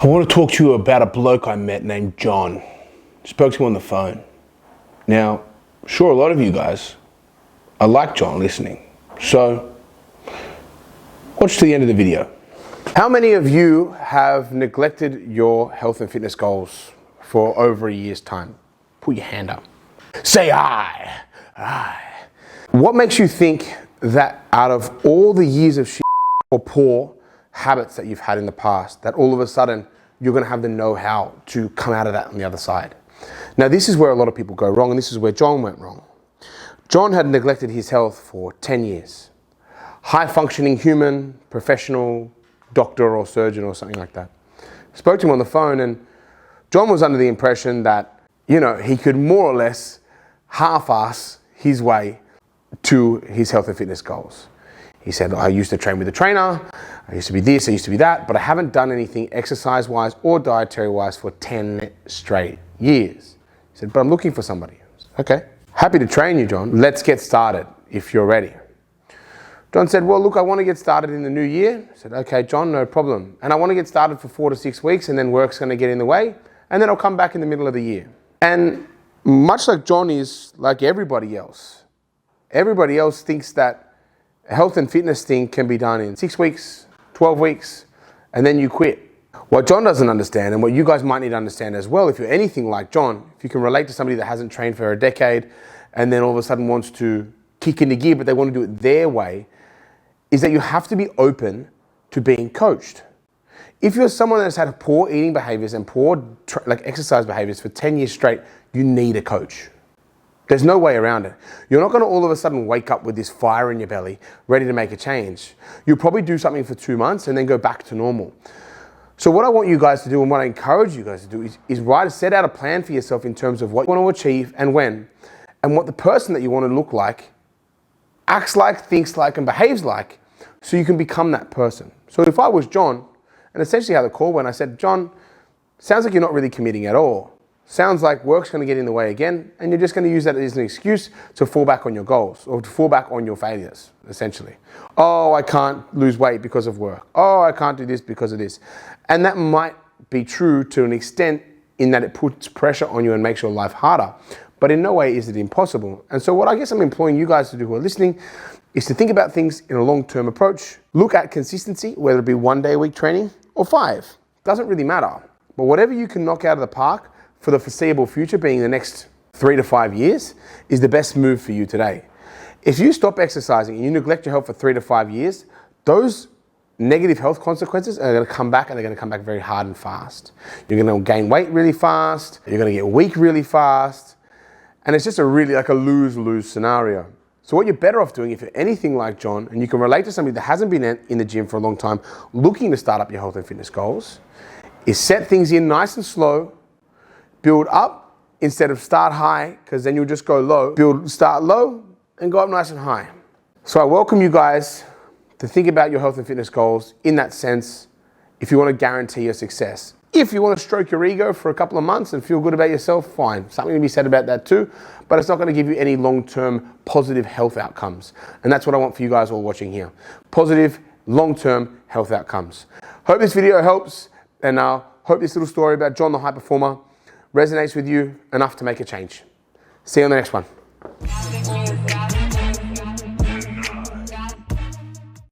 I want to talk to you about a bloke I met named John. Spoke to him on the phone. Now, sure, a lot of you guys are like John listening. So, watch to the end of the video. How many of you have neglected your health and fitness goals for over a year's time? Put your hand up. Say aye. Aye. What makes you think that out of all the years of shit or poor habits that you've had in the past, that all of a sudden you're going to have the know-how to come out of that on the other side? Now, this is where a lot of people go wrong, and this is where John went wrong. John had neglected his health for 10 years. High-functioning human, professional, doctor or surgeon or something like that. Spoke to him on the phone, and John was under the impression that, he could more or less half-ass his way to his health and fitness goals. He said, I used to train with a trainer, I used to be this, I used to be that, but I haven't done anything exercise-wise or dietary-wise for 10 straight years. He said, but I'm looking for somebody. Okay, happy to train you, John. Let's get started if you're ready. John said, well, look, I want to get started in the new year. I said, okay, John, no problem. And I want to get started for 4 to 6 weeks, and then work's going to get in the way, and then I'll come back in the middle of the year. And much like John is like everybody else thinks that a health and fitness thing can be done in 6 weeks, 12 weeks, and then you quit. What John doesn't understand, and what you guys might need to understand as well, if you're anything like John, if you can relate to somebody that hasn't trained for a decade and then all of a sudden wants to kick into gear, but they want to do it their way, is that you have to be open to being coached. If you're someone that's had poor eating behaviors and poor exercise behaviors for 10 years straight, you need a coach. There's no way around it. You're not going to all of a sudden wake up with this fire in your belly, ready to make a change. You'll probably do something for 2 months and then go back to normal. So what I want you guys to do, and what I encourage you guys to do, is set out a plan for yourself in terms of what you want to achieve and when, and what the person that you want to look like, acts like, thinks like, and behaves like, so you can become that person. So if I was John, and essentially how the call went, I said, John, sounds like you're not really committing at all. Sounds like work's going to get in the way again, and you're just going to use that as an excuse to fall back on your goals or to fall back on your failures, essentially. Oh, I can't lose weight because of work. Oh, I can't do this because of this. And that might be true to an extent in that it puts pressure on you and makes your life harder. But in no way is it impossible. And so what I guess I'm employing you guys to do who are listening is to think about things in a long-term approach. Look at consistency, whether it be 1 day a week training or 5. Doesn't really matter. But whatever you can knock out of the park for the foreseeable future, being the next 3 to 5 years, is the best move for you today. If you stop exercising and you neglect your health for 3 to 5 years, those negative health consequences are going to come back, and they're going to come back very hard and fast. You're going to gain weight really fast, you're going to get weak really fast, and it's just a lose-lose scenario. So what you're better off doing, if you're anything like John, and you can relate to somebody that hasn't been in the gym for a long time, looking to start up your health and fitness goals, is set things in nice and slow, build up instead of start high, because then you'll just go low. Start low and go up nice and high. So I welcome you guys to think about your health and fitness goals in that sense, if you want to guarantee your success. If you want to stroke your ego for a couple of months and feel good about yourself, fine. Something to be said about that too, but it's not going to give you any long-term positive health outcomes. And that's what I want for you guys all watching here. Positive, long-term health outcomes. Hope this video helps, and hope this little story about John the high performer resonates with you enough to make a change. See you on the next one.